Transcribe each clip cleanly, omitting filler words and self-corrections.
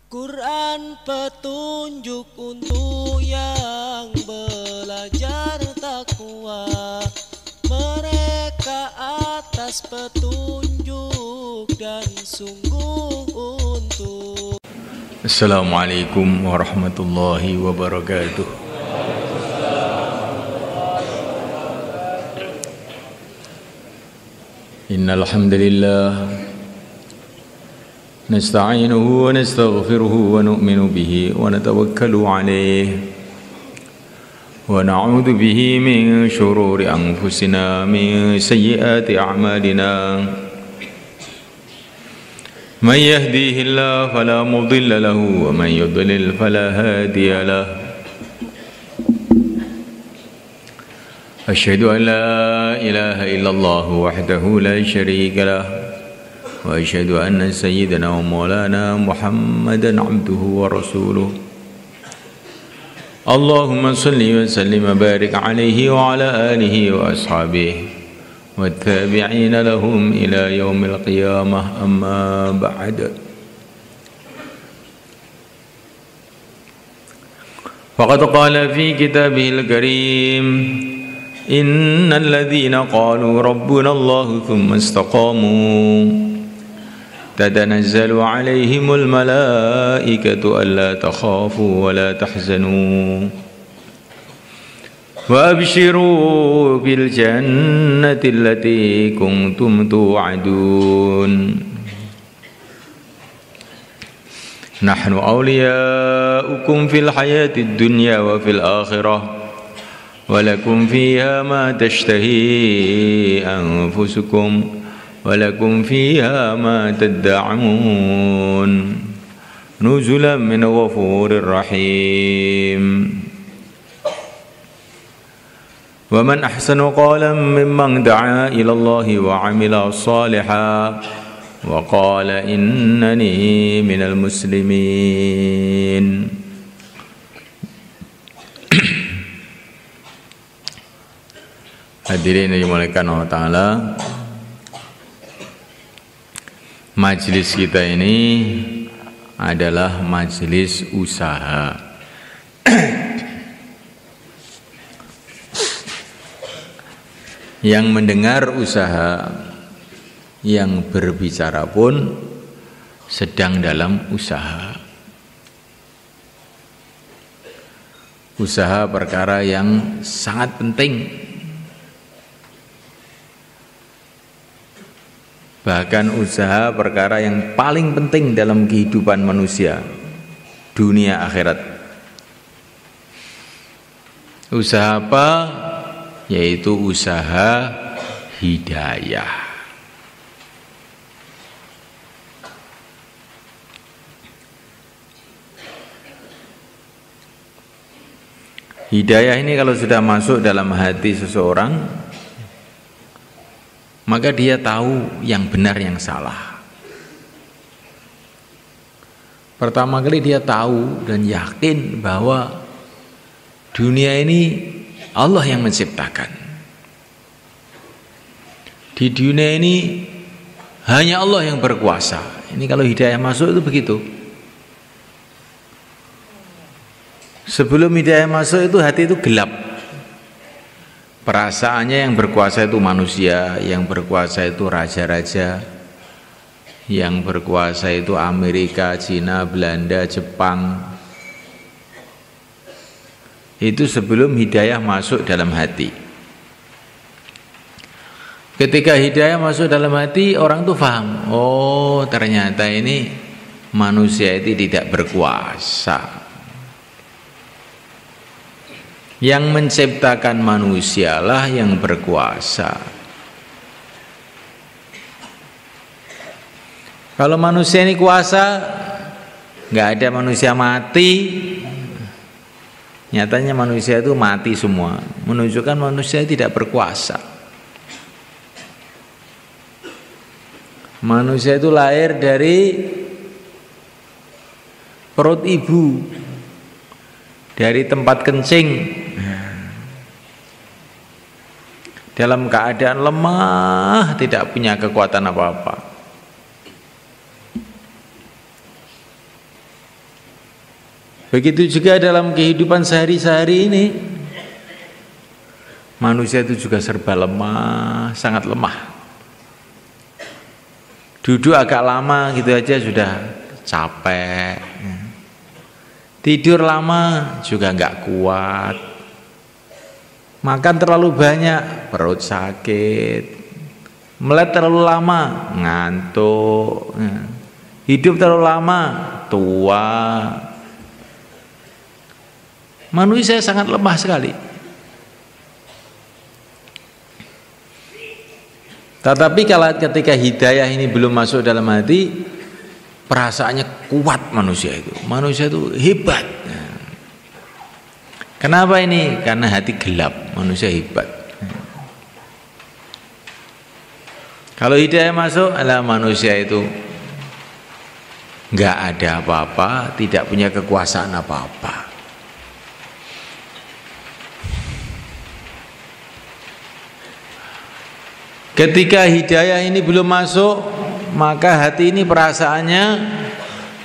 Quran petunjuk untuk yang belajar takwa. Mereka atas petunjuk dan sungguh untuk. Assalamualaikum warahmatullahi wabarakatuh. Innal hamdalillah nasta'inuhu wa nastaghfiruhu wa nu'minu bihi wa natawakkalu alayhi wa na'udzu bihi min shururi anfusina min sayyiati a'malina. من يهديه الله فلا مضل له ومن يضلل فلا هادي له. أشهد أن لا إله إلا الله وحده لا شريك له وأشهد أن سيدنا ومولانا محمدا عبده ورسوله. اللهم صل وسلم وبارك عليه وعلى آله وأصحابه والتابعين لهم إلى يوم القيامة. أما بعد، فقد قال في كتابه الكريم: إن الذين قالوا ربنا الله ثم استقاموا تتنزل عليهم الملائكة ألا تخافوا ولا تحزنوا وأبشروا بالجنة التي كنتم توعدون. نحن أولياؤكم في الحياة الدنيا وفي الآخرة ولكم فيها ما تشتهي أنفسكم ولكم فيها ما تدعون نزلا من غفور رحيم. ومن أحسن قولا ممن دعا إلى الله وعمل صالحا وقال إنني من المسلمين. Hadirin yang dimuliakan Allah Ta'ala, majelis kita ini adalah majelis usaha. Yang mendengar usaha, yang berbicara pun sedang dalam usaha. Usaha perkara yang sangat penting. Bahkan usaha perkara yang paling penting dalam kehidupan manusia, dunia akhirat. Usaha apa? Yaitu usaha hidayah. Hidayah ini kalau sudah masuk dalam hati seseorang, maka dia tahu yang benar yang salah. Pertama kali dia tahu dan yakin bahwa dunia ini Allah yang menciptakan. Di dunia ini hanya Allah yang berkuasa. Ini kalau hidayah masuk itu begitu. Sebelum hidayah masuk itu hati itu gelap. Perasaannya yang berkuasa itu manusia, yang berkuasa itu raja-raja, yang berkuasa itu Amerika, Cina, Belanda, Jepang. Itu sebelum hidayah masuk dalam hati. Ketika hidayah masuk dalam hati, orang tuh paham, oh ternyata ini manusia itu tidak berkuasa. Yang menciptakan manusialah yang berkuasa. Kalau manusia ini kuasa, nggak ada manusia mati. Nyatanya manusia itu mati semua, menunjukkan manusia tidak berkuasa. Manusia itu lahir dari perut ibu, dari tempat kencing, dalam keadaan lemah, tidak punya kekuatan apa-apa. Begitu juga dalam kehidupan sehari-hari ini, manusia itu juga serba lemah, sangat lemah. Duduk agak lama gitu aja sudah capek. Tidur lama juga nggak kuat. Makan terlalu banyak, perut sakit. Melek terlalu lama, ngantuk. Hidup terlalu lama, tua. Manusia sangat lemah sekali. Tetapi kalau ketika hidayah ini belum masuk dalam hati, perasaannya kuat manusia itu. Manusia itu hebat. Kenapa ini? Karena hati gelap, manusia hebat. Kalau hidayah masuk, adalah manusia itu nggak ada apa-apa, tidak punya kekuasaan apa-apa. Ketika hidayah ini belum masuk, maka hati ini perasaannya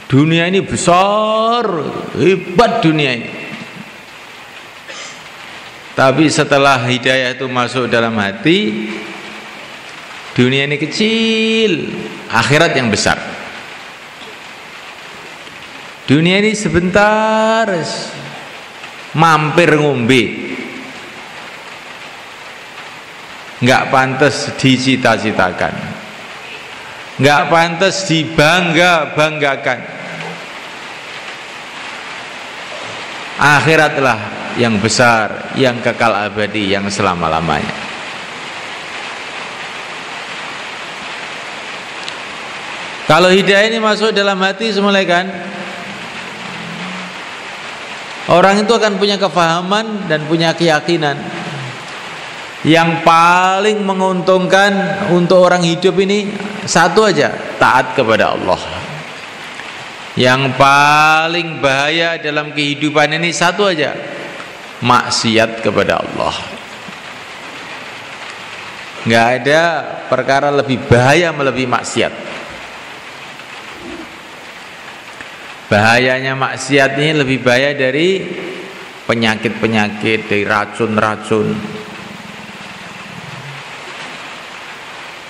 dunia ini besar, hebat dunia ini. Tapi setelah hidayah itu masuk dalam hati, dunia ini kecil, akhirat yang besar. Dunia ini sebentar, mampir ngombe, nggak pantas dicita-citakan, nggak pantas dibangga-banggakan. Akhiratlah yang besar, yang kekal abadi, yang selama-lamanya. Kalau hidayah ini masuk dalam hati semulai kan, orang itu akan punya kefahaman dan punya keyakinan. Yang paling menguntungkan untuk orang hidup ini satu aja, taat kepada Allah. Yang paling bahaya dalam kehidupan ini satu aja, maksiat kepada Allah. Nggak ada perkara lebih bahaya melebihi maksiat. Bahayanya maksiat ini lebih bahaya dari penyakit-penyakit, dari racun-racun.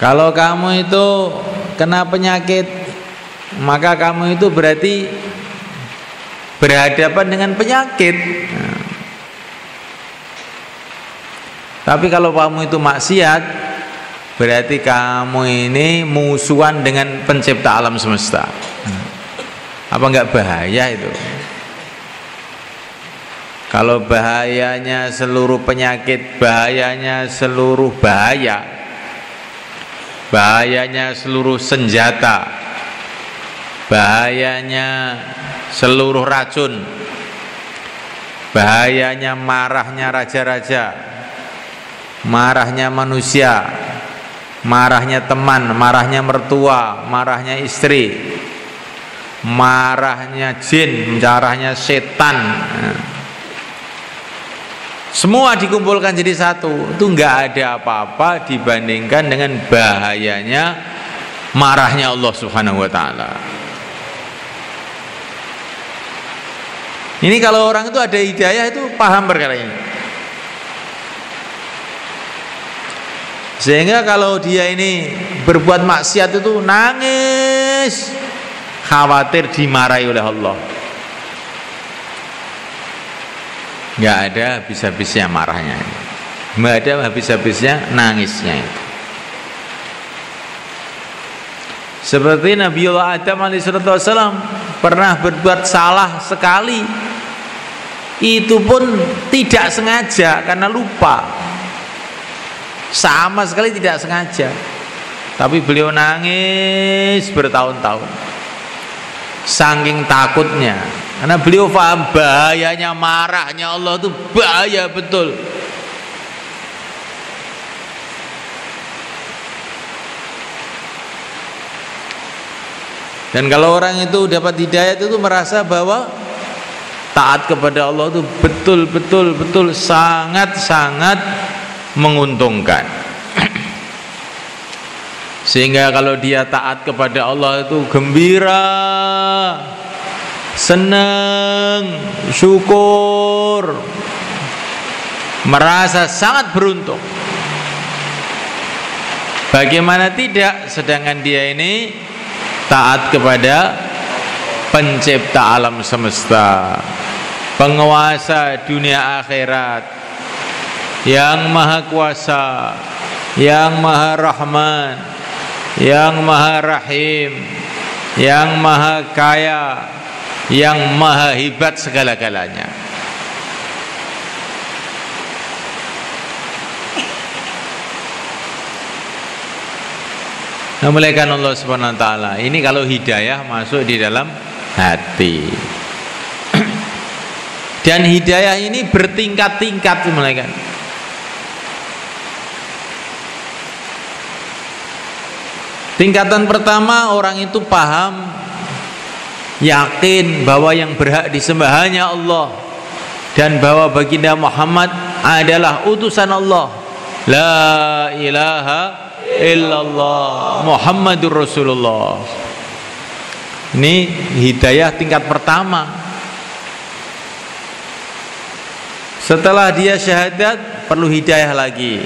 Kalau kamu itu kena penyakit, maka kamu itu berarti berhadapan dengan penyakit. Tapi kalau kamu itu maksiat, berarti kamu ini musuhan dengan pencipta alam semesta. Apa enggak bahaya itu? Kalau bahayanya seluruh penyakit, bahayanya seluruh bahaya, bahayanya seluruh senjata, bahayanya seluruh racun, bahayanya marahnya raja-raja, marahnya manusia, marahnya teman, marahnya mertua, marahnya istri, marahnya jin, marahnya setan, semua dikumpulkan jadi satu. Itu nggak ada apa-apa dibandingkan dengan bahayanya marahnya Allah Subhanahu wa ta'ala. Ini kalau orang itu ada hidayah itu paham perkara ini. Sehingga kalau dia ini berbuat maksiat itu nangis, khawatir dimarahi oleh Allah. Nggak ada habis-habisnya marahnya, nggak ada habis-habisnya nangisnya itu. Seperti Nabiullah Adam alaihissalam pernah berbuat salah sekali, itu pun tidak sengaja karena lupa, sama sekali tidak sengaja, tapi beliau nangis bertahun-tahun saking takutnya, karena beliau paham bahayanya marahnya Allah itu bahaya betul. Dan kalau orang itu dapat hidayah itu merasa bahwa taat kepada Allah itu betul sangat menguntungkan. Sehingga kalau dia taat kepada Allah itu gembira, senang, syukur, merasa sangat beruntung. Bagaimana tidak, sedangkan dia ini taat kepada pencipta alam semesta, penguasa dunia akhirat, yang maha kuasa, yang maha rahman, yang maha rahim, yang maha kaya, yang maha hebat segala-galanya. Memuliakan Allah Subhanahu wa taala. Ini kalau hidayah masuk di dalam hati. Dan hidayah ini bertingkat-tingkat, memuliakan. Tingkatan pertama, orang itu paham, yakin bahwa yang berhak disembah hanya Allah, dan bahwa baginda Muhammad adalah utusan Allah. La ilaha illallah Muhammadur Rasulullah. Ini hidayah tingkat pertama. Setelah dia syahadat, perlu hidayah lagi,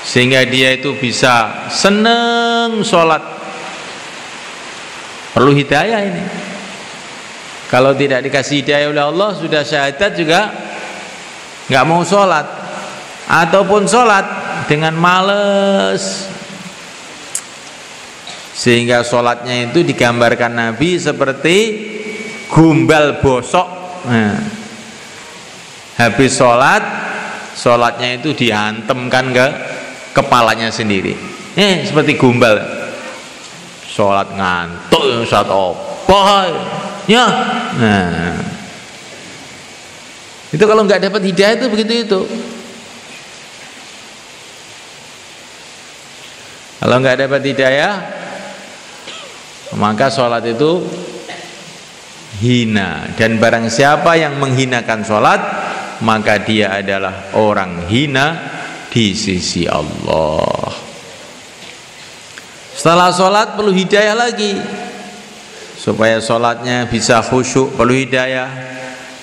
sehingga dia itu bisa senang sholat. Perlu hidayah ini. Kalau tidak dikasih hidayah oleh Allah, sudah syahadat juga nggak mau sholat, ataupun sholat dengan males, sehingga sholatnya itu digambarkan Nabi seperti gumbal bosok. Habis sholat, sholatnya itu dihantemkan ke kepalanya sendiri, seperti gumbal. Sholat ngantuk, sholat apa ya? Nah, itu kalau nggak dapat hidayah itu begitu itu. Kalau nggak dapat hidayah, maka sholat itu hina. Dan barang siapa yang menghinakan sholat, maka dia adalah orang hina di sisi Allah. Setelah sholat perlu hidayah lagi, supaya sholatnya bisa khusyuk, perlu hidayah.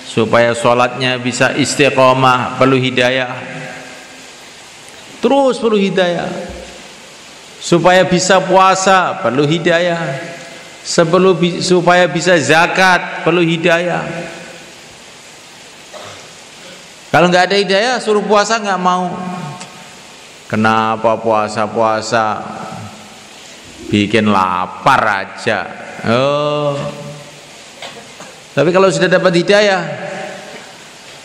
Supaya sholatnya bisa istiqomah, perlu hidayah. Terus perlu hidayah. Supaya bisa puasa, perlu hidayah. Supaya bisa zakat, perlu hidayah. Kalau nggak ada hidayah, suruh puasa nggak mau. Kenapa puasa-puasa? Bikin lapar aja. Oh. Tapi kalau sudah dapat hidayah,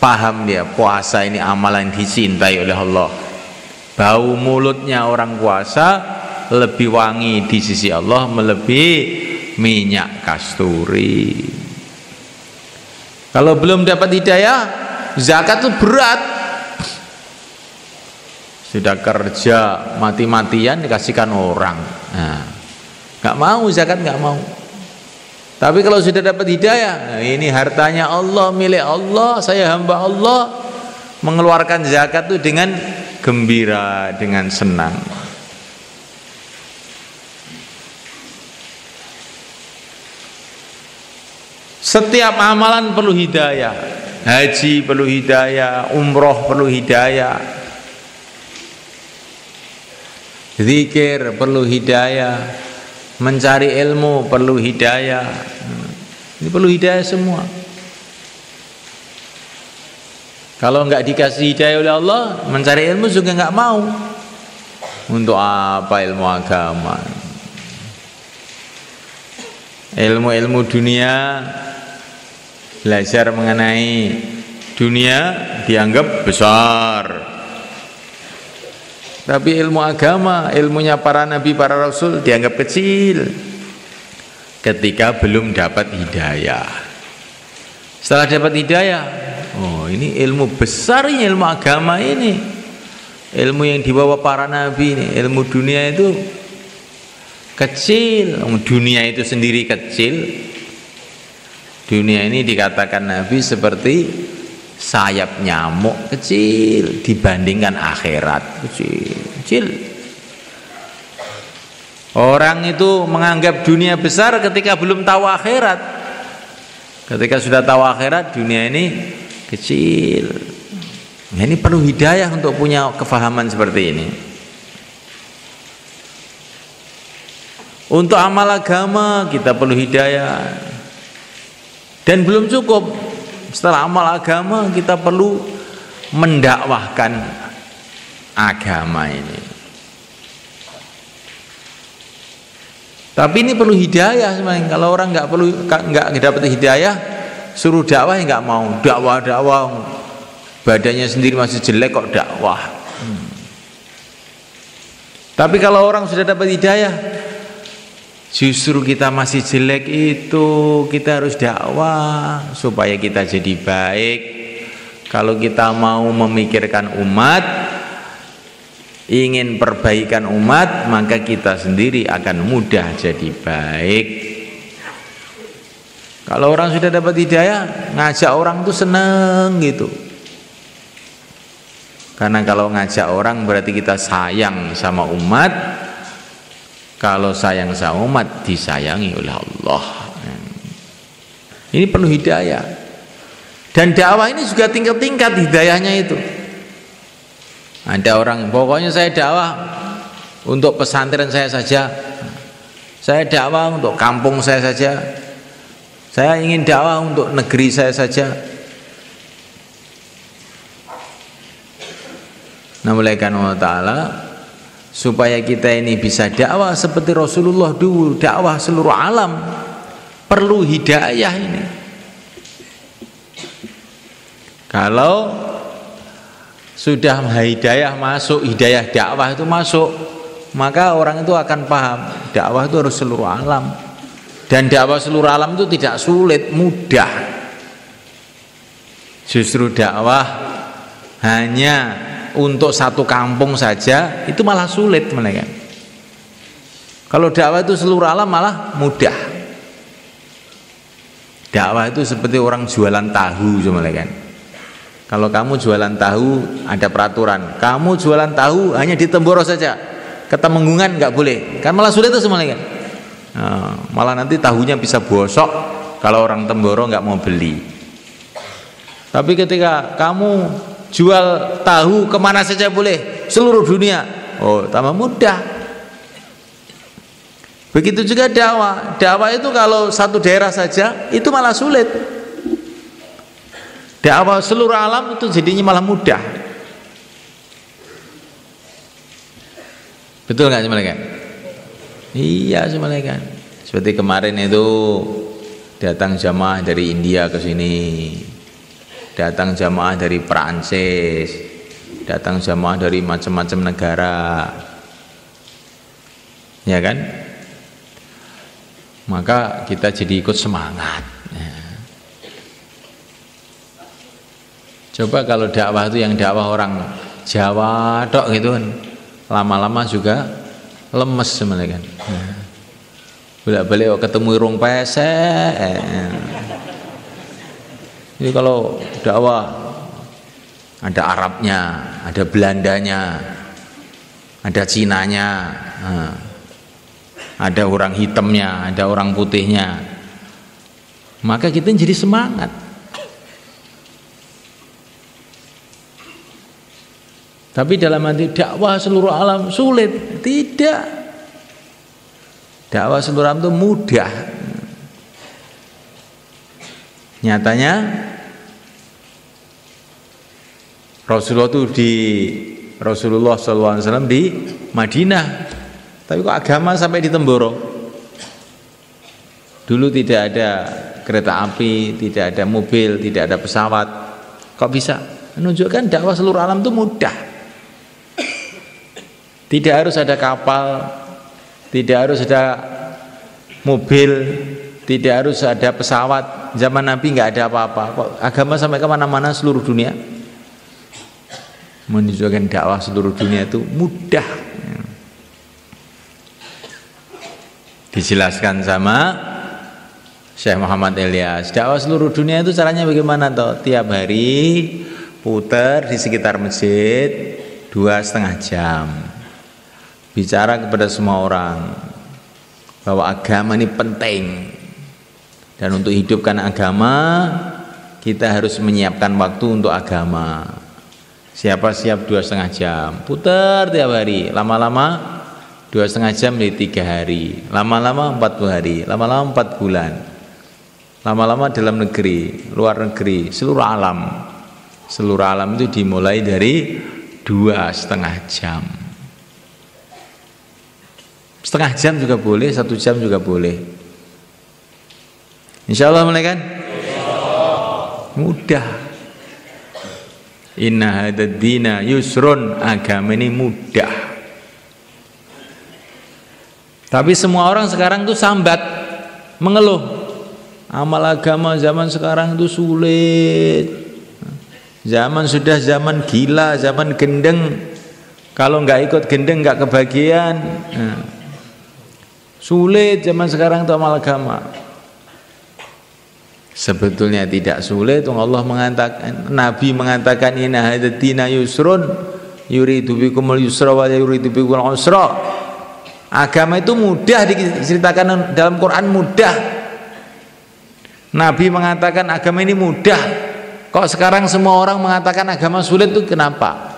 paham dia, puasa ini amalan dicintai oleh Allah. Bau mulutnya orang puasa lebih wangi di sisi Allah melebihi minyak kasturi. Kalau belum dapat hidayah, zakat itu berat. Sudah kerja mati-matian dikasihkan orang, nah, nggak mau zakat, nggak mau. Tapi kalau sudah dapat hidayah, nah ini hartanya Allah, milik Allah, saya hamba Allah, mengeluarkan zakat itu dengan gembira, dengan senang. Setiap amalan perlu hidayah. Haji perlu hidayah, umroh perlu hidayah, zikir perlu hidayah, mencari ilmu perlu hidayah. Ini perlu hidayah semua. Kalau nggak dikasih hidayah oleh Allah, mencari ilmu juga nggak mau. Untuk apa ilmu agama? Ilmu-ilmu dunia, belajar mengenai dunia dianggap besar. Tapi ilmu agama, ilmunya para nabi, para rasul dianggap kecil ketika belum dapat hidayah. Setelah dapat hidayah, oh ini ilmu besar, ini ilmu agama ini, ilmu yang dibawa para nabi ini. Ilmu dunia itu kecil, dunia itu sendiri kecil. Dunia ini dikatakan Nabi seperti sayap nyamuk, kecil dibandingkan akhirat, kecil. Orang itu menganggap dunia besar ketika belum tahu akhirat. Ketika sudah tahu akhirat, dunia ini kecil. Nah, ini perlu hidayah untuk punya kefahaman seperti ini. Untuk amal agama kita perlu hidayah. Dan belum cukup. Setelah amal agama kita perlu mendakwahkan agama ini. Tapi ini perlu hidayah sebenarnya. Kalau orang nggak dapat hidayah, suruh dakwah ya nggak mau. Dakwah, badannya sendiri masih jelek kok dakwah. Tapi kalau orang sudah dapat hidayah, justru kita masih jelek itu kita harus dakwah supaya kita jadi baik. Kalau kita mau memikirkan umat, ingin perbaikan umat, maka kita sendiri akan mudah jadi baik. Kalau orang sudah dapat hidayah, ngajak orang tuh seneng gitu. Karena kalau ngajak orang berarti kita sayang sama umat. Kalau sayang sama umat, disayangi oleh Allah. Ini perlu hidayah. Dan dakwah ini juga tingkat-tingkat hidayahnya itu. Ada orang, pokoknya saya dakwah untuk pesantren saya saja, saya dakwah untuk kampung saya saja, saya ingin dakwah untuk negeri saya saja. Nah, oleh karena Allah, supaya kita ini bisa dakwah seperti Rasulullah dulu, dakwah seluruh alam, perlu hidayah ini. Kalau sudah hidayah masuk, hidayah dakwah itu masuk, maka orang itu akan paham dakwah itu harus seluruh alam. Dan dakwah seluruh alam itu tidak sulit, mudah. Justru dakwah hanya untuk satu kampung saja itu malah sulit mereka. Kalau dakwah itu seluruh alam malah mudah. Dakwah itu seperti orang jualan tahu mereka. Kalau kamu jualan tahu ada peraturan, kamu jualan tahu hanya di Temboro saja, ke Temenggungan nggak boleh, kan malah sulit itu semuanya kan. Malah nanti tahunya bisa bosok kalau orang Temboro nggak mau beli. Tapi ketika kamu jual tahu kemana saja boleh, seluruh dunia, oh tambah mudah. Begitu juga dakwah. Dakwah itu kalau satu daerah saja itu malah sulit. Dakwah seluruh alam itu jadinya malah mudah. Betul nggak semuanya? Iya semuanya. Seperti kemarin itu datang jamaah dari India ke sini, datang jamaah dari Perancis, datang jamaah dari macam-macam negara, ya kan? Maka kita jadi ikut semangat. Coba kalau dakwah itu yang dakwah orang Jawa tok gitu kan, lama-lama juga lemes sebenarnya kan. Bolak-balik ketemu irung pesek. Jadi kalau dakwah ada Arabnya, ada Belandanya, ada Cinanya, ada orang hitamnya, ada orang putihnya, maka kita jadi semangat. Tapi dalam arti dakwah seluruh alam sulit, tidak. Dakwah seluruh alam itu mudah. Nyatanya Rasulullah SAW di Madinah, tapi kok agama sampai di Temboro. Dulu tidak ada kereta api, tidak ada mobil, tidak ada pesawat. Kok bisa? Menunjukkan dakwah seluruh alam itu mudah. Tidak harus ada kapal, tidak harus ada mobil, tidak harus ada pesawat. Zaman Nabi nggak ada apa-apa. Kok agama sampai kemana-mana seluruh dunia? Menunjukkan dakwah seluruh dunia itu mudah. Dijelaskan sama Syekh Muhammad Ilyas. Dakwah seluruh dunia itu caranya bagaimana toh? Tiap hari putar di sekitar masjid 2,5 jam. Bicara kepada semua orang bahwa agama ini penting Dan untuk hidupkan agama, kita harus menyiapkan waktu untuk agama. Siapa siap 2,5 jam, putar tiap hari, lama-lama 2,5 jam menjadi 3 hari, lama-lama 40 hari, lama-lama 4 bulan, lama-lama dalam negeri, luar negeri, seluruh alam. Seluruh alam itu dimulai dari 2,5 jam. Setengah jam juga boleh, 1 jam juga boleh. Insya Allah mulai kan? Mudah. Inna hadad dina yusrun, agama ini mudah. Tapi semua orang sekarang tuh sambat, mengeluh. Amal agama zaman sekarang itu sulit. Zaman sudah zaman gila, zaman gendeng. Kalau nggak ikut gendeng nggak kebagian. Sulit zaman sekarang tuh amal agama. Sebetulnya tidak sulit. Allah mengatakan, Nabi mengatakan inna hadzal dina yusrun yuridu bikumul yusra wa yuridu bikumul usra. Agama itu mudah, diceritakan dalam Quran mudah. Nabi mengatakan agama ini mudah. Kok sekarang semua orang mengatakan agama sulit itu kenapa?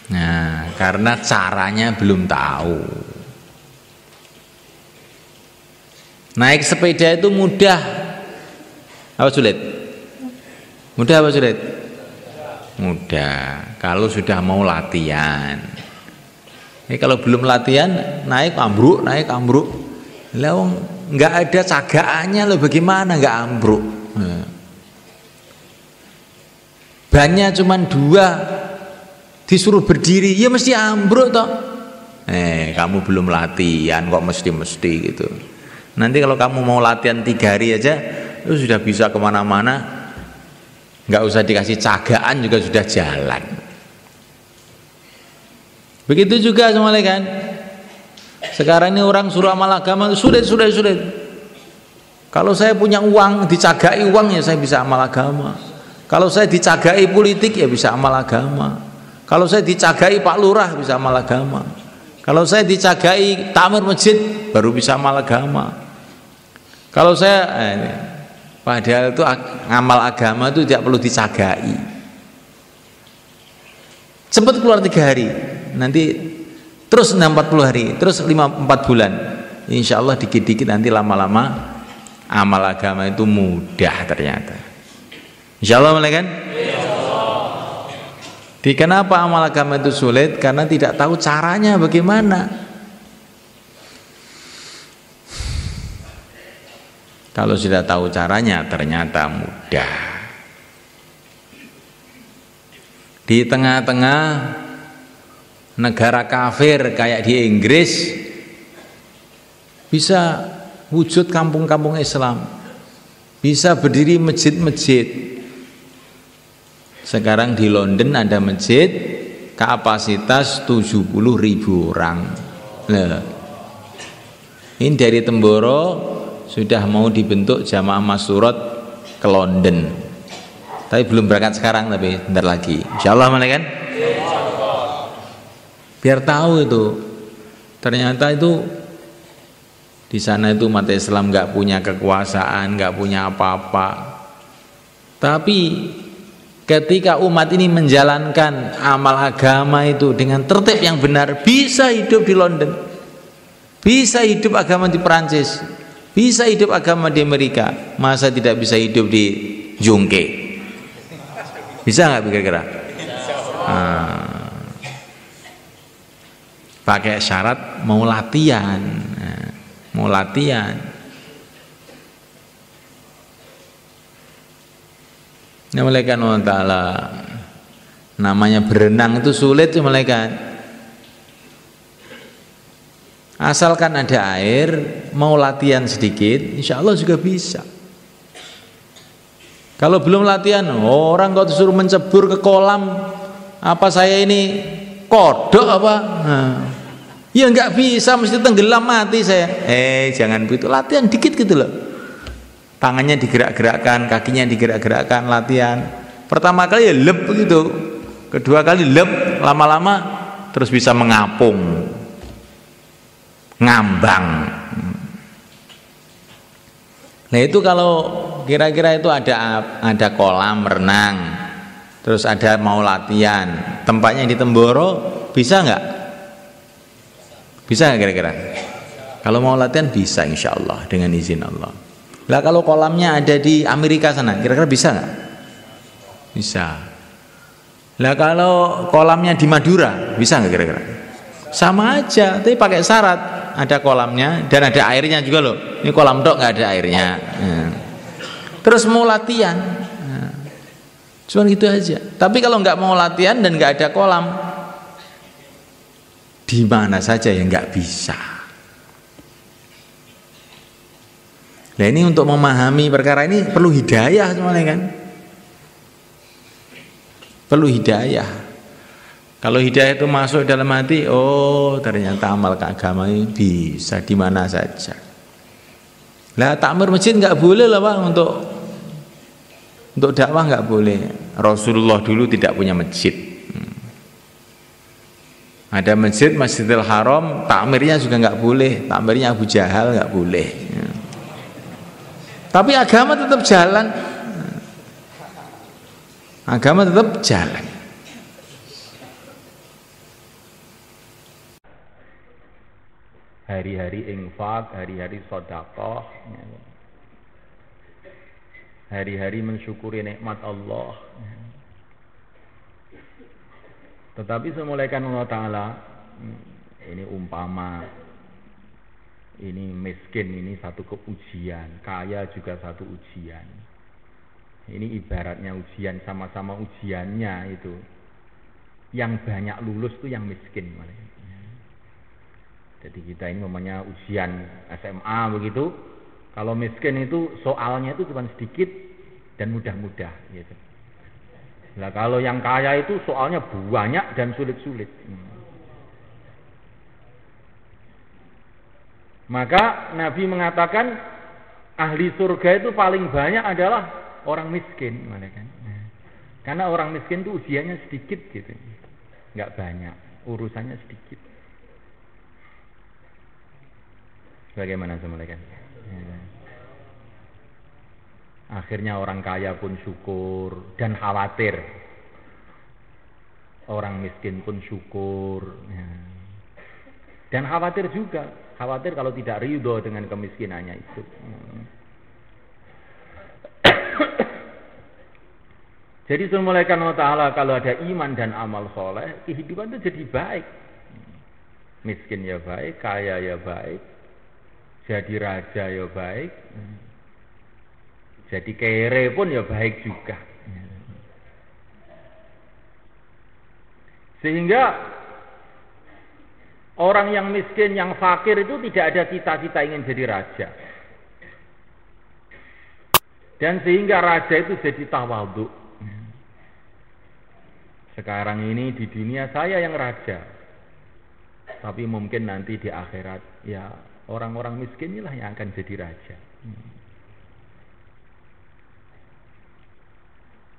Nah, karena caranya belum tahu. Naik sepeda itu mudah apa sulit? Mudah apa sulit? Mudah kalau sudah mau latihan. Kalau belum latihan naik ambruk, lah nggak ada cagaannya loh, bagaimana nggak ambruk? Bannya cuma 2, disuruh berdiri ya mesti ambruk toh. Kamu belum latihan kok mesti gitu. Nanti kalau kamu mau latihan 3 hari aja, itu sudah bisa kemana-mana, nggak usah dikasih cagaan juga sudah jalan. Begitu juga semuanya kan. Sekarang ini orang suruh amal agama sulit. Kalau saya punya uang, dicagai uang ya saya bisa amal agama. Kalau saya dicagai politik ya bisa amal agama. Kalau saya dicagai Pak Lurah bisa amal agama. Kalau saya dicagai takmir masjid baru bisa amal agama. Kalau saya padahal itu amal agama itu tidak perlu dicagai. Sempat keluar 3 hari, nanti terus 40 hari, terus 4 bulan. Insya Allah dikit-dikit nanti lama-lama amal agama itu mudah ternyata. Insya Allah mulai kan? Kenapa amal agama itu sulit? Karena tidak tahu caranya bagaimana. Kalau sudah tahu caranya ternyata mudah. Di tengah-tengah negara kafir kayak di Inggris bisa wujud kampung-kampung Islam, bisa berdiri masjid-masjid. Sekarang di London ada masjid kapasitas 70.000 orang. Nah, ini dari Temboro sudah mau dibentuk jamaah masyurat ke London, tapi belum berangkat sekarang, tapi bentar lagi insya Allah mana kan? Biar tahu itu ternyata itu di sana itu umat Islam nggak punya kekuasaan, nggak punya apa-apa, tapi ketika umat ini menjalankan amal agama itu dengan tertib yang benar, bisa hidup di London, bisa hidup agama di Perancis, bisa hidup agama di Amerika. Masa tidak bisa hidup di Jungke? Bisa nggak kira-kira? Pakai syarat mau latihan, mau latihan. Nah, malaikat Allah Ta'ala, namanya berenang itu sulit ya malaikat. Asalkan ada air, mau latihan sedikit, insya Allah juga bisa. Kalau belum latihan, orang kau disuruh mencebur ke kolam, apa saya ini kodok apa? Ya nggak bisa, mesti tenggelam mati saya. Jangan begitu, latihan dikit gitu loh. Tangannya digerak-gerakkan, kakinya digerak-gerakkan, latihan. Pertama kali ya lep begitu, kedua kali lep, lama-lama terus bisa mengapung, ngambang. Nah itu kalau kira-kira itu ada kolam renang, terus ada mau latihan, tempatnya di Temboro, bisa nggak? Bisa nggak kira-kira? Kalau mau latihan bisa, insya Allah dengan izin Allah. Lah kalau kolamnya ada di Amerika sana, kira-kira bisa nggak? Bisa. Lah kalau kolamnya di Madura, bisa nggak kira-kira? Sama aja, tapi pakai syarat ada kolamnya dan ada airnya juga loh. Ini kolam tok nggak ada airnya. Terus mau latihan, cuma gitu aja. Tapi kalau nggak mau latihan dan nggak ada kolam, di mana saja ya nggak bisa. Nah ini untuk memahami perkara ini perlu hidayah semuanya kan. Perlu hidayah. Kalau hidayah itu masuk dalam hati, oh ternyata amal keagamaan ini bisa di mana saja. Lah takmir masjid nggak boleh lah Pak, untuk dakwah nggak boleh. Rasulullah dulu tidak punya masjid. Ada masjid, Masjidil Haram, takmirnya juga nggak boleh. Takmirnya Abu Jahal nggak boleh. Tapi agama tetap jalan. Agama tetap jalan. Hari-hari infak, hari-hari sedekah, hari-hari mensyukuri nikmat Allah. Tetapi semulaikan Allah Ta'ala, ini umpama, ini miskin, ini satu ujian, kaya juga satu ujian. Ini ibaratnya ujian, sama-sama ujiannya itu. Yang banyak lulus itu yang miskin. Jadi kita ini namanya ujian SMA begitu. Kalau miskin itu soalnya itu cuma sedikit dan mudah-mudah gitu. Nah kalau yang kaya itu soalnya banyak dan sulit-sulit. Maka Nabi mengatakan ahli surga itu paling banyak adalah orang miskin, karena orang miskin itu ujiannya sedikit gitu, nggak banyak, urusannya sedikit. Bagaimana semulaikan? Akhirnya orang kaya pun syukur dan khawatir, orang miskin pun syukur dan khawatir juga, khawatir kalau tidak ridho dengan kemiskinannya itu. Jadi semulaikan Allah Ta'ala kalau ada iman dan amal soleh, kehidupan itu jadi baik. Miskin ya baik, kaya ya baik, jadi raja ya baik, jadi kere pun ya baik juga. Sehingga orang yang miskin, yang fakir itu tidak ada cita-cita ingin jadi raja. Dan sehingga raja itu jadi tawadhu. Sekarang ini di dunia saya yang raja, tapi mungkin nanti di akhirat ya orang-orang miskin inilah yang akan jadi raja.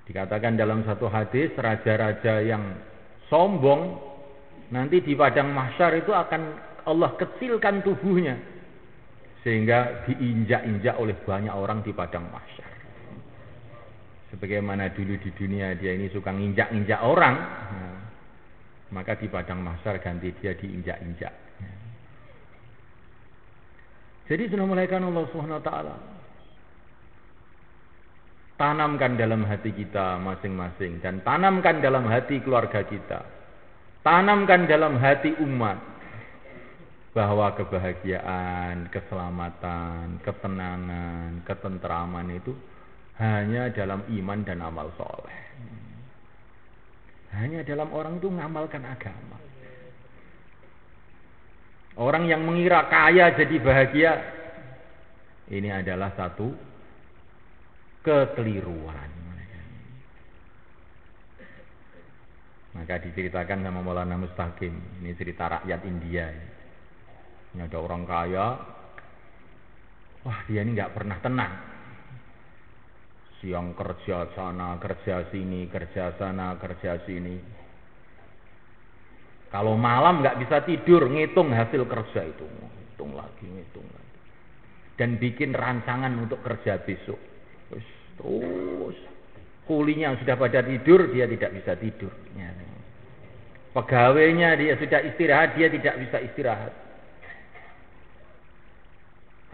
Dikatakan dalam satu hadis, raja-raja yang sombong nanti di padang mahsyar itu akan Allah kecilkan tubuhnya sehingga diinjak-injak oleh banyak orang di padang mahsyar. Sebagaimana dulu di dunia dia ini suka nginjak-injak orang, maka di padang mahsyar ganti dia diinjak-injak. Jadi sudah mulaikan Allah Subhanahu wa taala. Tanamkan dalam hati kita masing-masing dan tanamkan dalam hati keluarga kita. Tanamkan dalam hati umat bahwa kebahagiaan, keselamatan, ketenangan, ketentraman itu hanya dalam iman dan amal soleh. Hanya dalam orang itu mengamalkan agama. Orang yang mengira kaya jadi bahagia, ini adalah satu kekeliruan. Maka diceritakan sama Maulana Mustaqim, ini cerita rakyat India. Ini ada orang kaya, wah dia ini nggak pernah tenang. Siang kerja sana, kerja sini, kerja sana, kerja sini. Kalau malam nggak bisa tidur, ngitung hasil kerja itu, ngitung lagi. dan bikin rancangan untuk kerja besok. Terus kulinya sudah pada tidur, dia tidak bisa tidur. Pegawainya dia sudah istirahat, dia tidak bisa istirahat.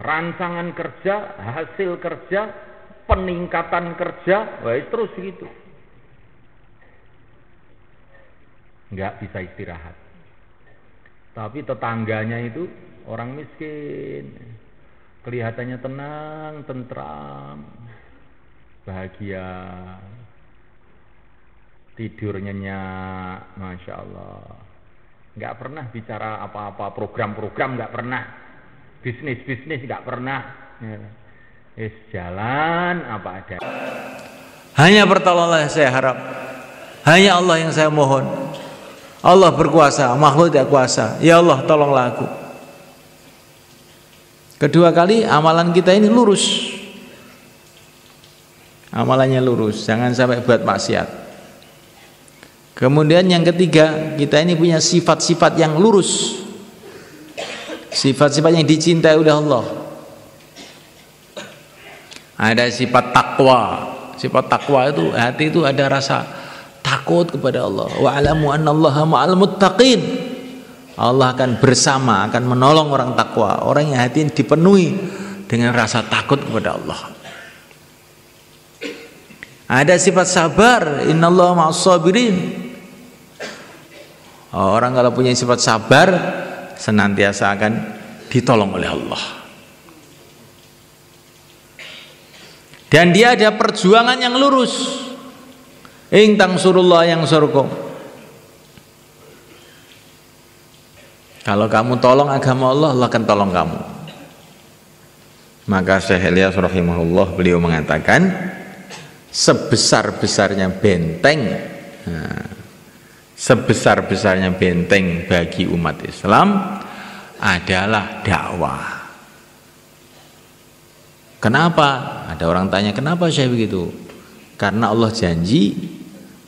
Rancangan kerja, hasil kerja, peningkatan kerja, terus gitu. Enggak bisa istirahat. Tapi tetangganya itu orang miskin, kelihatannya tenang, tentram, bahagia, tidur nyenyak, masya Allah. Nggak pernah bicara apa-apa, program-program nggak pernah, bisnis nggak pernah. Jalan apa ada. Hanya pertolongan saya harap, hanya Allah yang saya mohon. Allah berkuasa, makhluk tidak kuasa. Ya Allah, tolonglah aku. Kedua kali amalan kita ini lurus. Amalannya lurus, jangan sampai buat maksiat. Kemudian yang ketiga, kita ini punya sifat-sifat yang lurus. Sifat-sifat yang dicintai oleh Allah. Ada sifat takwa. Sifat takwa itu, hati itu ada rasa takut kepada Allah. Wa'alamu annallaha ma'al muttaqin. Allah akan bersama, akan menolong orang takwa, orang yang hati dipenuhi dengan rasa takut kepada Allah. Ada sifat sabar, innallaha ma'as sabirin. Orang kalau punya sifat sabar senantiasa akan ditolong oleh Allah. Dan dia ada perjuangan yang lurus. In tansurullah yansurkum. Kalau kamu tolong agama Allah, Allah akan tolong kamu. Maka Syekh Ilyas rahimahullah, beliau mengatakan, sebesar-besarnya benteng, sebesar-besarnya benteng bagi umat Islam adalah dakwah. Kenapa? Ada orang tanya, kenapa Syekh begitu? Karena Allah janji,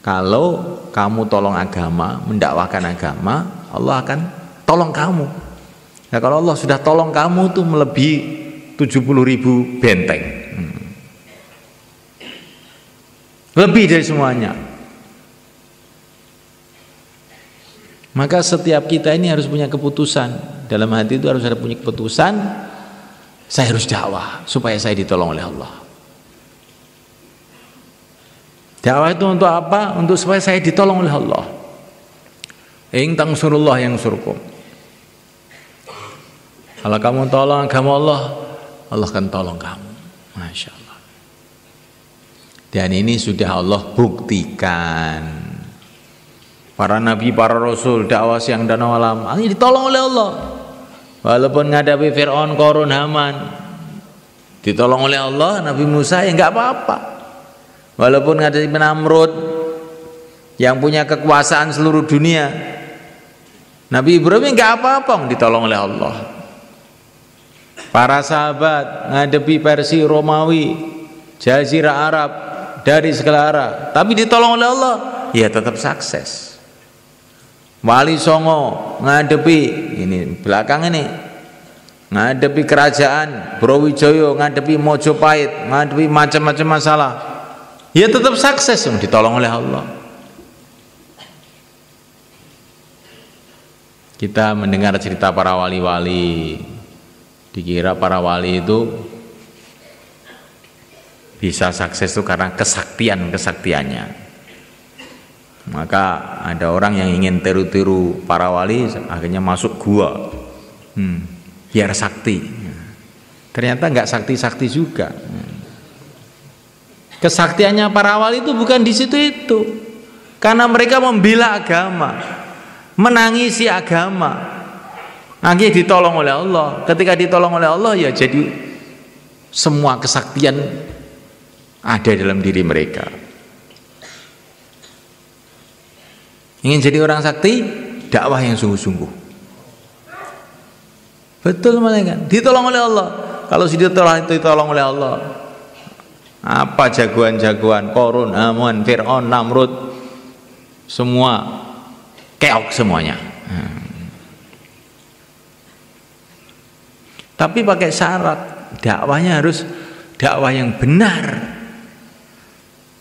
kalau kamu tolong agama, mendakwahkan agama, Allah akan tolong kamu. Nah, kalau Allah sudah tolong kamu itu melebihi 70.000 benteng. Lebih dari semuanya. Maka setiap kita ini harus punya keputusan. Dalam hati itu harus ada punya keputusan, saya harus dakwah supaya saya ditolong oleh Allah. Dakwah itu untuk apa? Untuk supaya saya ditolong oleh Allah. In tansurullah yansurkum. Kalau kamu tolong agama Allah, Allah akan tolong kamu. Masya Allah. Dan ini sudah Allah buktikan. Para nabi, para rasul, dakwah siang dan malam, ini ditolong oleh Allah. Walaupun menghadapi Fir'aun, Qarun, Haman, ditolong oleh Allah. Nabi Musa ya enggak apa-apa. Walaupun menghadapi Namrud yang punya kekuasaan seluruh dunia, Nabi Ibrahim enggak apa-apa, ditolong oleh Allah. Para sahabat menghadapi Persia, Romawi, Jazirah Arab, dari segala arah, tapi ditolong oleh Allah, ya tetap sukses. Wali Songo ngadepi ini belakang ini, ngadepi kerajaan Brawijaya, ngadepi Mojopahit, ngadepi macam-macam masalah, ya tetap sukses, yang ditolong oleh Allah. Kita mendengar cerita para wali-wali, dikira para wali itu bisa sukses itu karena kesaktiannya. Maka ada orang yang ingin tiru-tiru para wali, akhirnya masuk gua, biar sakti. Ternyata nggak sakti-sakti juga. Kesaktiannya para wali itu bukan di situ itu, karena mereka membela agama, menangisi agama. Akhirnya ditolong oleh Allah. Ketika ditolong oleh Allah, ya jadi semua kesaktian ada dalam diri mereka. Ingin jadi orang sakti, dakwah yang sungguh-sungguh. Betul malaikat, ditolong oleh Allah. Kalau sudah ditolong oleh Allah, apa jagoan-jagoan Qarun, Haman, Fir'aun, Namrud, semua keok semuanya. Tapi pakai syarat, dakwahnya harus dakwah yang benar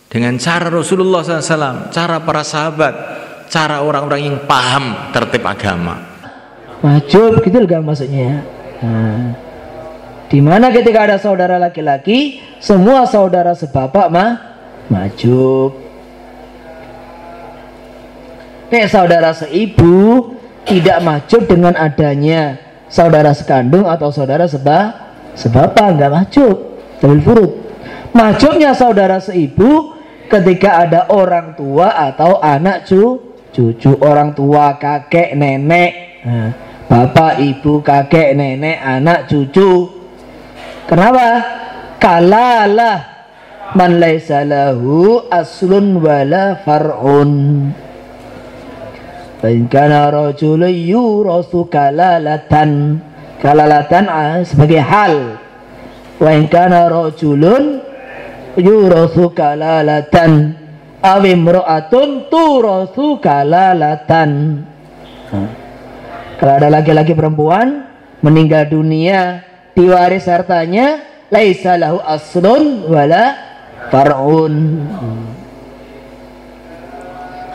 dengan cara Rasulullah SAW, cara para sahabat, cara orang-orang yang paham tertib agama. Mahjub gitu kan maksudnya. Nah, dimana ketika ada saudara laki-laki, semua saudara sebapak mahjub. Saudara seibu tidak mahjub dengan adanya saudara sekandung atau saudara sebapak, nggak mahjub. Tabul furud. Mahjubnya saudara seibu ketika ada orang tua atau anak cucu, orang tua, kakek, nenek, nah, bapak, ibu, kakek, nenek, anak, cucu. Kenapa? Kalalah man laisa lahu aslun wala far'un. Fa in kana rajulun yurasu kalalatan. Kalalatan sebagai hal. Wa in kana rajulun yurasu kalalatan aw imra'atun turasu kalalatan. Kalau ada laki-laki perempuan meninggal dunia, diwaris hartanya laisa lahu aslun wala far'un.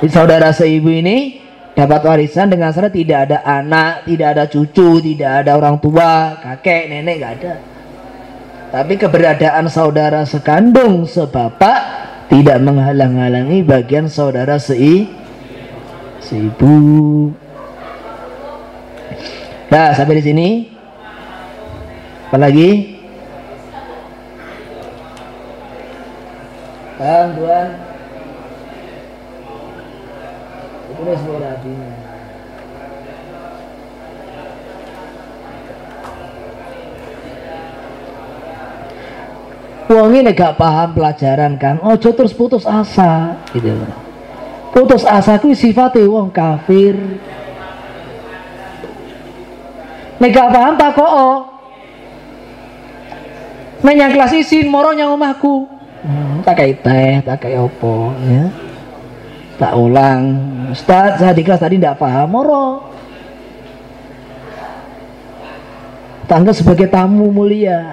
Saudara seibu ini dapat warisan dengan syarat tidak ada anak, tidak ada cucu, tidak ada orang tua, kakek, nenek, nggak ada. Tapi keberadaan saudara sekandung sebapak tidak menghalang-halangi bagian saudara seibu. Nah, sampai di sini. Apalagi? Paham, Tuan? Itu semua rapinya. Wong ini gak paham pelajaran kan, ojo terus putus asa gitu. Putus asa kuwi sifate wong kafir. Nek gak paham takoko. Nek yang kelas isin moro nyang omahku. Tak kayak teh, tak kayak opo ya. Tak ulang. Ustaz, saya di kelas tadi tidak paham moro. Tangga sebagai tamu mulia.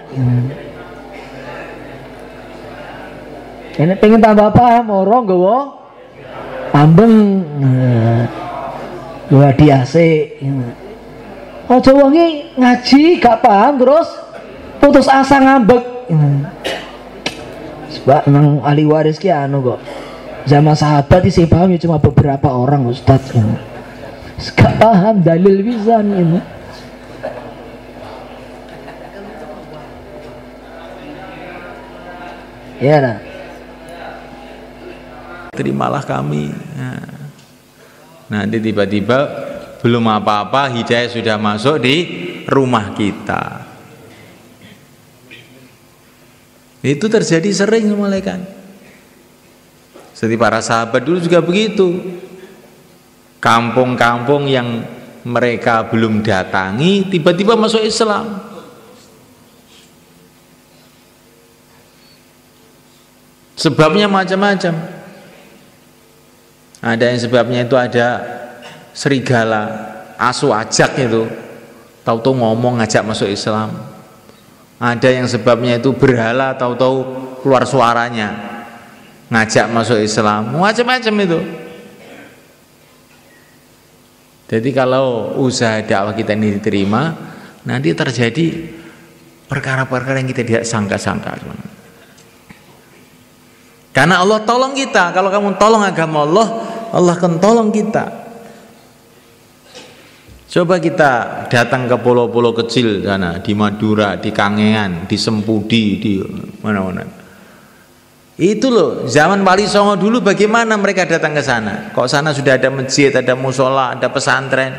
Ini pengen tambah paham moro nggawa ambeng. Gua diase. Ojo wonge ngaji gak paham terus putus asa ngambek. Sebab nang ahli waris ki anu kok. Zaman sahabat isi paham ya cuma beberapa orang Ustaz. Gak paham dalil pisan ini. Ya nah. Terimalah kami. Nah, nanti tiba-tiba belum apa-apa hidayah sudah masuk di rumah kita. Itu terjadi sering malaikat. Seperti para sahabat dulu juga begitu. Kampung-kampung yang mereka belum datangi tiba-tiba masuk Islam. Sebabnya macam-macam. Ada yang sebabnya itu ada serigala, asu ajak itu, tahu-tahu ngomong ngajak masuk Islam. Ada yang sebabnya itu berhala, tahu-tahu keluar suaranya ngajak masuk Islam. Macam-macam itu. Jadi kalau usaha dakwah kita ini diterima, nanti terjadi perkara-perkara yang kita tidak sangka-sangka. Karena Allah tolong kita. Kalau kamu tolong agama Allah, Allah akan tolong kita. Coba kita datang ke pulau-pulau kecil sana, di Madura, di Kangean, di Sempudi, di mana-mana. Itu loh, zaman Wali Songo dulu bagaimana mereka datang ke sana? Kok sana sudah ada masjid, ada musola, ada pesantren.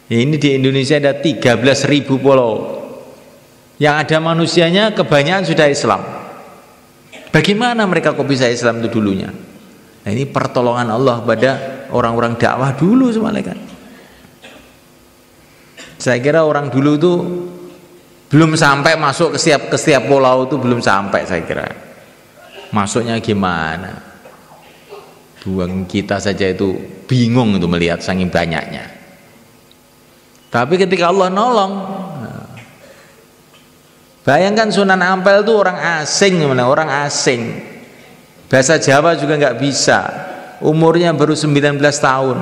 Ini di Indonesia ada 13.000 pulau. Yang ada manusianya kebanyakan sudah Islam. Bagaimana mereka kok bisa Islam itu dulunya? Nah, ini pertolongan Allah pada orang-orang dakwah dulu malaikat. Saya kira orang dulu itu belum sampai masuk ke setiap pulau itu belum sampai saya kira. Masuknya gimana? Buang kita saja itu bingung itu melihat saking banyaknya. Tapi ketika Allah nolong, Bayangkan Sunan Ampel itu orang asing, orang asing. Bahasa Jawa juga nggak bisa. Umurnya baru 19 tahun.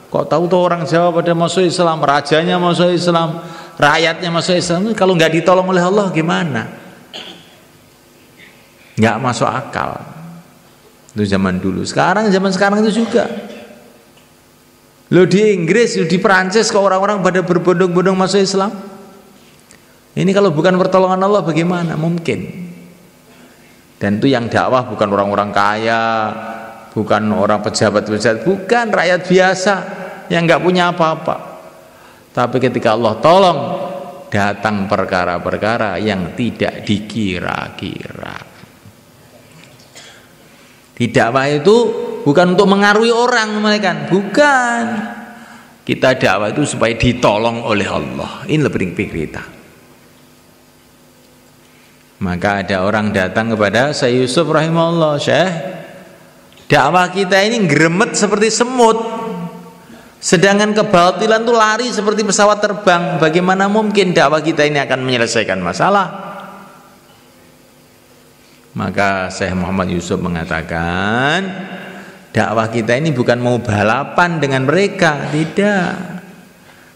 Kok tahu tuh orang Jawa pada masuk Islam, rajanya masuk Islam, rakyatnya masuk Islam. Kalau nggak ditolong oleh Allah gimana? Nggak masuk akal. Itu zaman dulu. Sekarang zaman sekarang itu juga. Lo di Inggris, lo di Perancis kok orang-orang pada berbondong-bondong masuk Islam. Ini kalau bukan pertolongan Allah bagaimana? Mungkin. Dan itu yang dakwah bukan orang-orang kaya, bukan orang pejabat-pejabat, bukan rakyat biasa yang nggak punya apa-apa. Tapi ketika Allah tolong, datang perkara-perkara yang tidak dikira-kira. Di dakwah itu bukan untuk mengaruhi orang, bukan. Kita dakwah itu supaya ditolong oleh Allah. Ini lebih kita. Maka ada orang datang kepada Syekh Yusuf rahimahullah, Syekh, dakwah kita ini gremet seperti semut, sedangkan kebatilan itu lari seperti pesawat terbang. Bagaimana mungkin dakwah kita ini akan menyelesaikan masalah? Maka Syekh Muhammad Yusuf mengatakan, dakwah kita ini bukan mau balapan dengan mereka, tidak.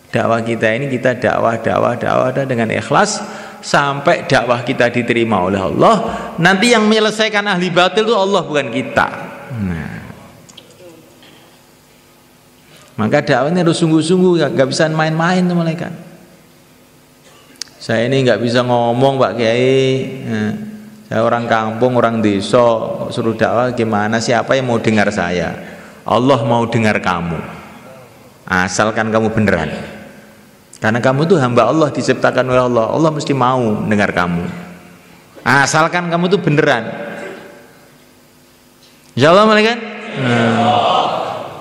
Dakwah kita ini kita dakwah dengan ikhlas sampai dakwah kita diterima oleh Allah. Nanti yang menyelesaikan ahli batil itu Allah, bukan kita. Nah, maka dakwahnya harus sungguh-sungguh, nggak bisa main-main tuh mereka. Saya ini nggak bisa ngomong Pak Kiai. Nah, saya orang kampung, orang desa, suruh dakwah gimana? Siapa yang mau dengar saya? Allah mau dengar kamu, asalkan kamu beneran. Karena kamu tuh hamba Allah, diciptakan oleh Allah. Allah mesti mau dengar kamu, asalkan kamu tuh beneran. Insyaallah mereka.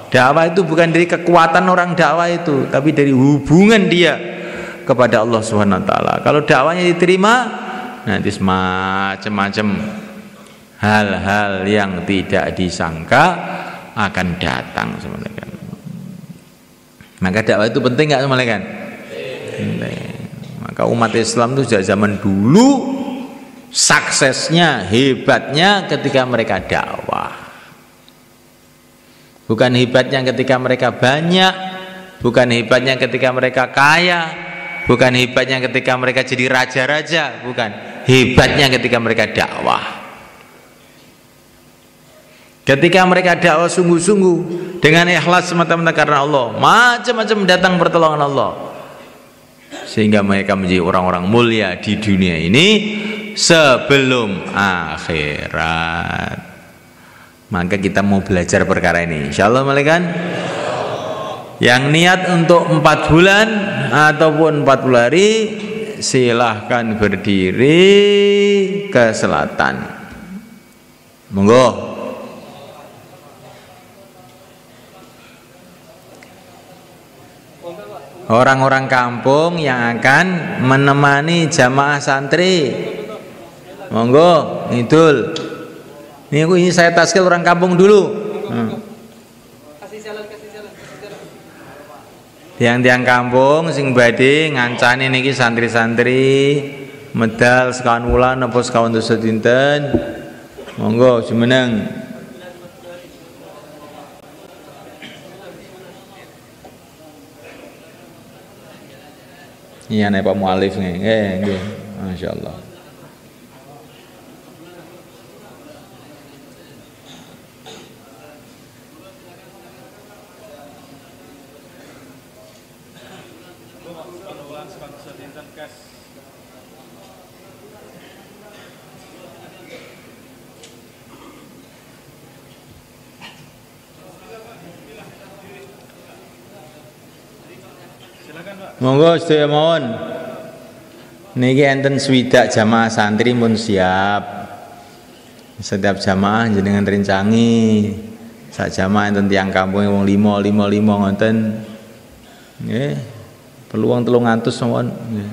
Dakwah itu bukan dari kekuatan orang dakwah itu, tapi dari hubungan dia kepada Allah Subhanahu wa taala. Kalau dakwahnya diterima, nanti macam-macam hal-hal yang tidak disangka akan datang sebenarnya. Maka dakwah itu penting nggak sebenarnya? Maka umat Islam itu sejak zaman dulu suksesnya, hebatnya ketika mereka dakwah. Bukan hebatnya ketika mereka banyak, bukan hebatnya ketika mereka kaya, bukan hebatnya ketika mereka jadi raja-raja, bukan. Hebatnya ketika mereka dakwah. Ketika mereka dakwah sungguh-sungguh dengan ikhlas semata-mata karena Allah, macam-macam datang pertolongan Allah, sehingga mereka menjadi orang-orang mulia di dunia ini sebelum akhirat. Maka kita mau belajar perkara ini, insyaallah malaikat. Yang niat untuk 4 bulan ataupun 40 hari, silahkan berdiri ke selatan. Monggo. Orang-orang kampung yang akan menemani jamaah santri, monggo ngidul. Ini saya taskil orang kampung dulu. Tiang-tiang kampung sing badhe ngancani niki santri-santri medal sekawan wulan apa sekawan dosa dinten, monggo jumeneng. Iya nih Pak Mualif nih, nggih, masya Allah. Monggo sedaya mawon. Niki enten swidak jamaah santri pun siap. Setiap jamaah jenengan rencangi. Sak jamaah enten tiyang kampung wong 5 ngoten. Nggih. Peluang 300 mawon. Nggih.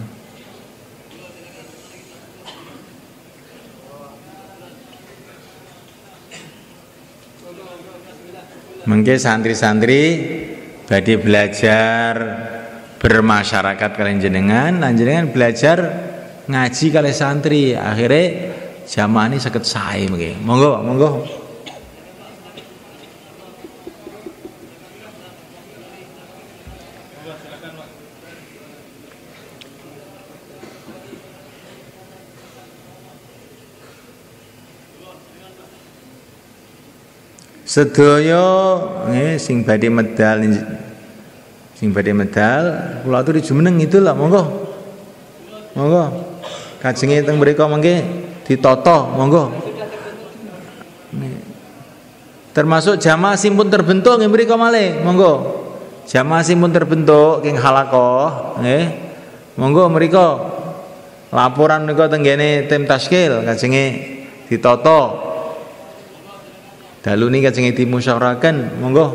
Mengke santri-santri badhe belajar bermasyarakat kalian jenengan belajar ngaji kali santri, akhirnya jamaah ini sakit sae mungkin. Monggo, monggo. Sedaya nggih sing badhe medal kula aturi jumeneng itu lah monggo. Monggo. Kajenge teng mriku mengke ditata monggo. Termasuk jamaah sing pun terbentuk nggih mriku malih monggo. Jamaah sing pun terbentuk king halaqah nggih. Monggo mriku laporan menika teng ngene tim taskil kajenge ditata. Dalu niki kajenge dimusyawarahaken monggo.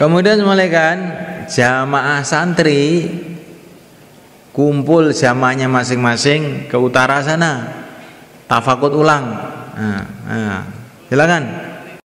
Kemudian mulai kan jamaah santri kumpul jamaahnya masing-masing ke utara sana, tafakut ulang. Silakan.